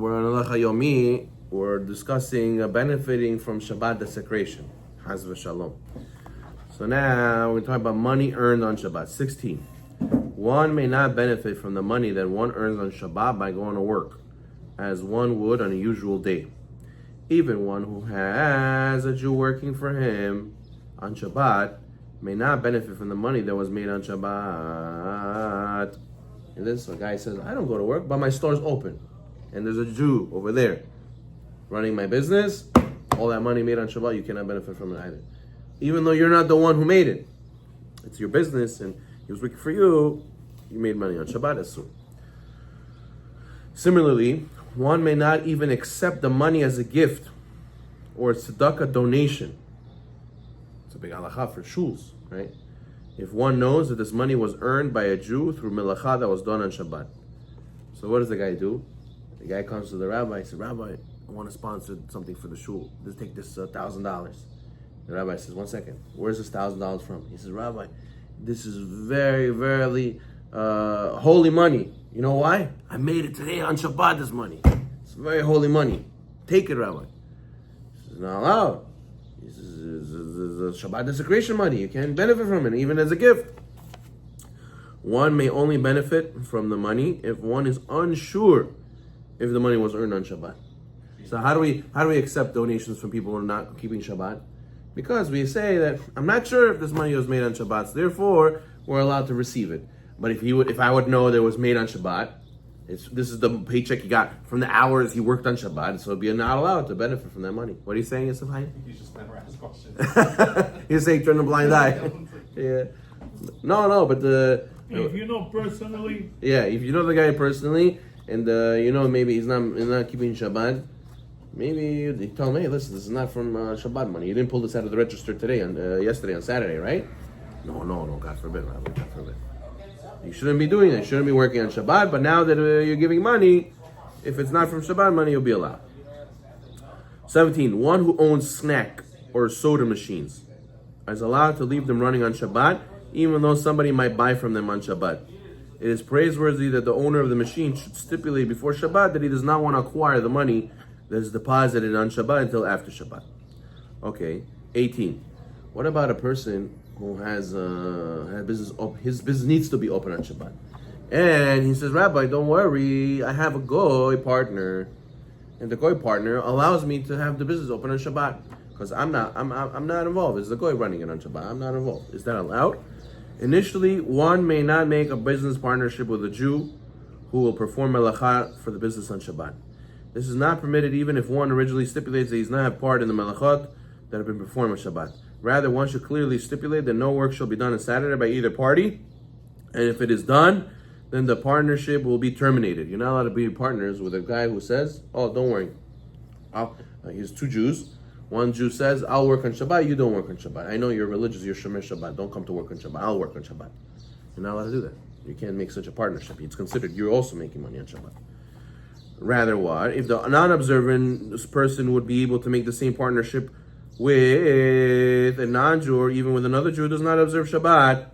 we're on Halacha Yomi. We're discussing benefiting from Shabbat desecration. Haz v'shalom. So now we're talking about money earned on Shabbat. 16. One may not benefit from the money that one earns on Shabbat by going to work, as one would on a usual day. Even one who has a Jew working for him on Shabbat may not benefit from the money that was made on Shabbat. And this a guy says, I don't go to work, but my store's open. And there's a Jew over there running my business. All that money made on Shabbat, you cannot benefit from it either. Even though you're not the one who made it. It's your business and he was working for you, you made money on Shabbat as soon. Similarly, one may not even accept the money as a gift or a tzedakah donation. It's a big halacha for shuls, right? If one knows that this money was earned by a Jew through melacha that was done on Shabbat. So what does the guy do? The guy comes to the rabbi and says, Rabbi, I want to sponsor something for the shul. Let's take this $1,000. The rabbi says, 1 second, where's this $1,000 from? He says, Rabbi, this is very, very holy money. You know why? I made it today on Shabbat, this money. It's very holy money. Take it, Rabbi. He says, not allowed. He says, it's Shabbat desecration money. You can't benefit from it, even as a gift. One may only benefit from the money if one is unsure if the money was earned on Shabbat. So how do we accept donations from people who are not keeping Shabbat? Because we say that I'm not sure if this money was made on Shabbat, so therefore we're allowed to receive it. But if I would know that it was made on Shabbat, this is the paycheck he got from the hours he worked on Shabbat, so it'd be not allowed to benefit from that money. What are you saying, Yosef Haim? You just never ask questions. You're saying turn a blind eye. Yeah. No, but if you know personally. Yeah, if you know the guy personally, and maybe he's not keeping Shabbat, maybe you tell him, hey, listen, this is not from Shabbat money. You didn't pull this out of the register yesterday on Saturday, right? No, God forbid, Rabbi, God forbid. You shouldn't be doing that. You shouldn't be working on Shabbat, but now that you're giving money, if it's not from Shabbat money, you'll be allowed. 17. One who owns snack or soda machines is allowed to leave them running on Shabbat, even though somebody might buy from them on Shabbat. It is praiseworthy that the owner of the machine should stipulate before Shabbat that he does not want to acquire the money that is deposited on Shabbat until after Shabbat. Okay. 18. What about a person who has business? His business needs to be open on Shabbat, and he says, Rabbi, don't worry, I have a goy partner, and the goy partner allows me to have the business open on Shabbat because I'm not involved. It's the goy running it on Shabbat. I'm not involved. Is that allowed? Initially, one may not make a business partnership with a Jew who will perform melacha for the business on Shabbat. This is not permitted even if one originally stipulates that he does not have part in the melachot that have been performed on Shabbat. Rather, one should clearly stipulate that no work shall be done on Saturday by either party, and if it is done, then the partnership will be terminated. You're not allowed to be partners with a guy who says, oh, don't worry. Here's two Jews. One Jew says, I'll work on Shabbat, you don't work on Shabbat. I know you're religious, you're Shomer Shabbat. Don't come to work on Shabbat, I'll work on Shabbat. You're not allowed to do that. You can't make such a partnership. It's considered you're also making money on Shabbat. Rather, what? If the non-observant person would be able to make the same partnership with a non-Jew or even with another Jew who does not observe Shabbat,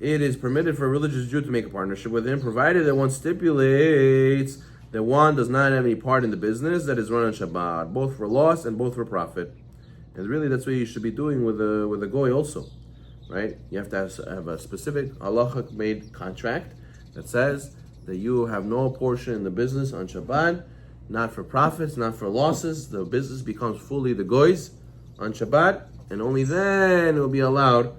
it is permitted for a religious Jew to make a partnership with him, provided that one stipulates that one does not have any part in the business that is run on Shabbat, both for loss and both for profit. And really, that's what you should be doing with a goy also, right? You have to have a specific halacha made contract that says that you have no portion in the business on Shabbat, not for profits, not for losses. The business becomes fully the goy's on Shabbat, and only then it will be allowed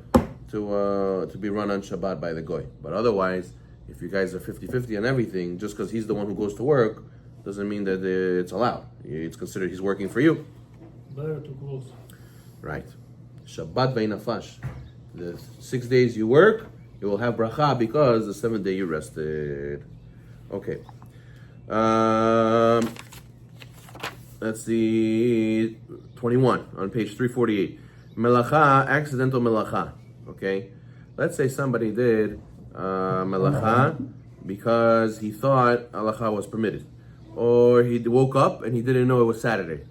to be run on Shabbat by the goy. But otherwise, if you guys are 50-50 on everything, just because he's the one who goes to work, doesn't mean that it's allowed. It's considered he's working for you. Better to close. Right. Shabbat ve'nafash. The 6 days you work, you will have bracha because the 7th day you rested. Okay. That's the 21 on page 348. Melacha, accidental melacha. Okay. Let's say somebody did melacha because he thought halacha was permitted, or he woke up and he didn't know it was Saturday.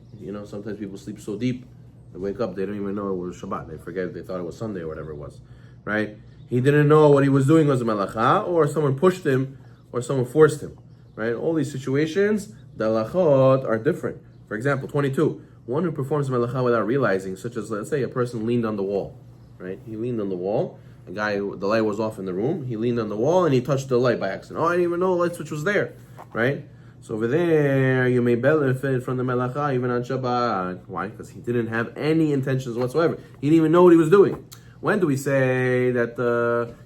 Sometimes people sleep so deep, they wake up, they don't even know it was Shabbat. They forget, they thought it was Sunday or whatever it was, right? He didn't know what he was doing was a melacha, or someone pushed him, or someone forced him, right? All these situations, the halachot are different. For example, 22, one who performs melacha without realizing, such as, let's say, a person leaned on the wall, right? He leaned on the wall. A guy, the light was off in the room. He leaned on the wall and he touched the light by accident. Oh, I didn't even know the light switch was there, right? So over there, you may benefit from the melacha even on Shabbat. Why? Because he didn't have any intentions whatsoever. He didn't even know what he was doing. When do we say that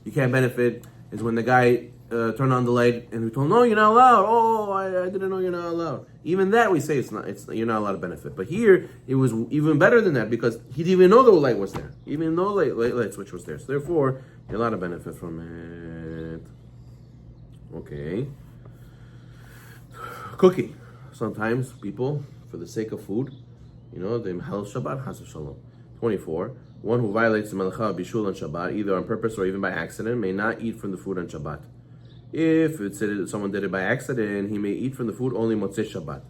you can't benefit? Is when the guy turned on the light and we told him, no, you're not allowed. Oh, I didn't know you're not allowed. Even that we say you're not allowed to benefit. But here it was even better than that because he didn't even know the light was there. Even though light switch was there. So therefore, you're allowed to benefit from it. Okay. Cooking. Sometimes people, for the sake of food, they mahal Shabbat, Chas v'Shalom. 24. One who violates the melacha bishul on Shabbat, either on purpose or even by accident, may not eat from the food on Shabbat. If someone did it by accident, he may eat from the food only Motzei Shabbat.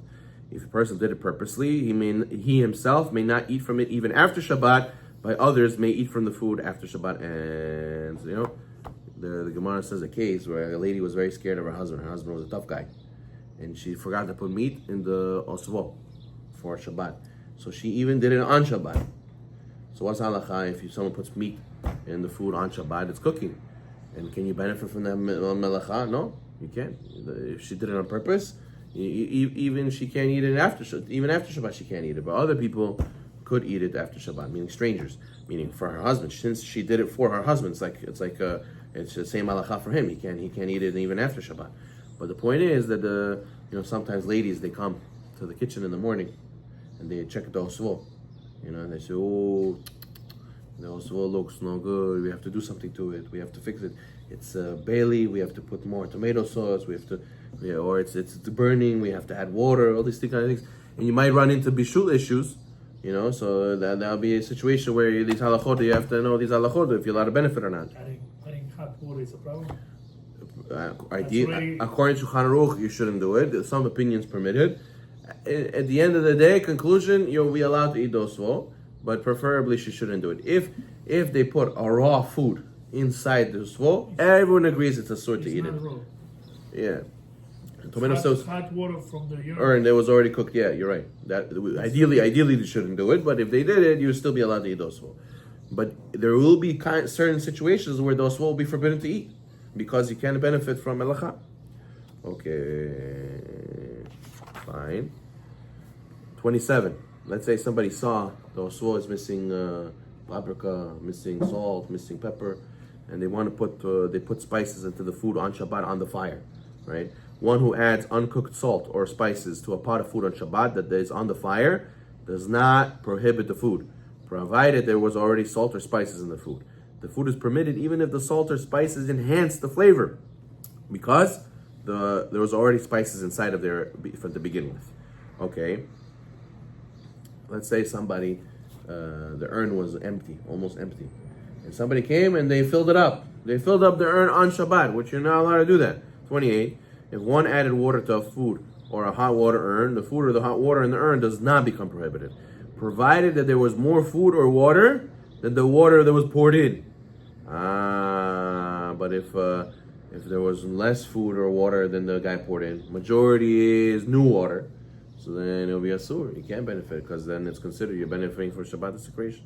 If a person did it purposely, he himself may not eat from it even after Shabbat, but others may eat from the food after Shabbat ends. The Gemara says a case where a lady was very scared of her husband. Her husband was a tough guy. And she forgot to put meat in the osvo for Shabbat. So she even did it on Shabbat. So what's halacha if someone puts meat in the food on Shabbat? It's cooking. And can you benefit from that melacha? No, you can't. If she did it on purpose, even she can't eat it even after Shabbat she can't eat it. But other people could eat it after Shabbat, meaning strangers, meaning for her husband. Since she did it for her husband, it's the same halacha for him. He can't eat it even after Shabbat. But the point is that sometimes ladies, they come to the kitchen in the morning and they check the osvo, and they say, oh, the osvo looks no good. We have to do something to it. We have to fix it. It's Bailey. We have to put more tomato sauce. We have to, or it's burning. We have to add water. All these kind of things, and you might run into bishul issues. So that'll be a situation where these halachot, you have to know these halachot if you're allowed to benefit or not. Adding hot water is a problem. According to Shulchan Aruch, you shouldn't do it. Some opinions permit it. At the end of the day, conclusion, you'll be allowed to eat osvo, but preferably she shouldn't do it. If they put a raw food inside the osvo, everyone agrees it's a sort to eat it. Raw. Yeah. Tomato sauce. Hot water from the urn that was already cooked. Yeah, you're right. That ideally they shouldn't do it, but if they did it, you'll still be allowed to eat osvo. But there will be certain situations where the osvo will be forbidden to eat, because you can't benefit from melacha. Okay, fine. 27. Let's say somebody saw the osvo is missing paprika, missing salt, missing pepper, and they want to put spices into the food on Shabbat on the fire, right? One who adds uncooked salt or spices to a pot of food on Shabbat that is on the fire does not prohibit the food, provided there was already salt or spices in the food. The food is permitted even if the salt or spices enhance the flavor, because there was already spices inside of there from the begin with. Okay. Let's say somebody, the urn was empty, almost empty, and somebody came and they filled it up. They filled up the urn on Shabbat, which you're not allowed to do that. 28. If one added water to a food or a hot water urn, the food or the hot water in the urn does not become prohibited, provided that there was more food or water than the water that was poured in. But if there was less food or water than the guy poured in, majority is new water, so then it'll be a sewer. You can't benefit because then it's considered you're benefiting for Shabbat desecration.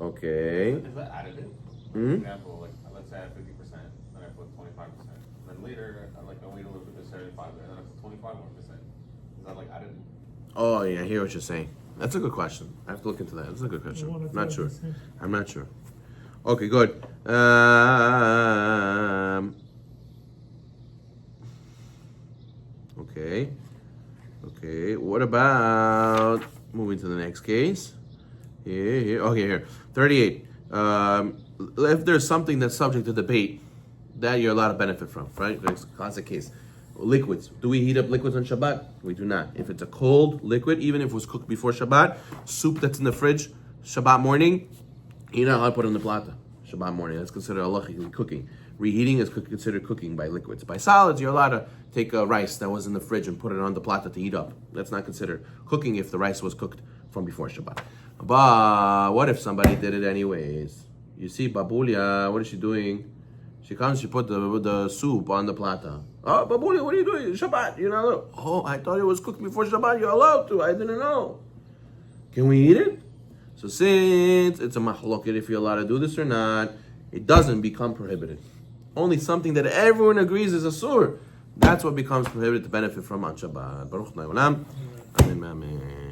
Okay. Is that additive? For example, let's say I have 50%, then I put 25%. Then later, I wait a little bit to 75, and then I put 25 more percent. Is that additive? Oh yeah, I hear what you're saying. That's a good question. I have to look into that. That's a good question. Not sure. I'm not sure. Okay, good. Okay. What about moving to the next case? Here. Okay, here. 38. If there's something that's subject to debate, that you're allowed to benefit from, right? That's a classic case. Liquids. Do we heat up liquids on Shabbat? We do not. If it's a cold liquid, even if it was cooked before Shabbat, soup that's in the fridge, Shabbat morning, you're not allowed to put it in the plata. Shabbat morning, that's considered halachically cooking. Reheating is considered cooking by liquids. By solids, you're allowed to take rice that was in the fridge and put it on the plata to heat up. That's not considered cooking if the rice was cooked from before Shabbat. But what if somebody did it anyways? You see, Babulia, what is she doing? She comes, she put the soup on the plata. Oh, Babuli, what are you doing? Shabbat, you're not allowed. Oh, I thought it was cooked before Shabbat. You're allowed to. I didn't know. Can we eat it? So since it's a mahloket if you're allowed to do this or not, it doesn't become prohibited. Only something that everyone agrees is asur. That's what becomes prohibited to benefit from on Shabbat. Baruch Na'olam. Amen. Amen.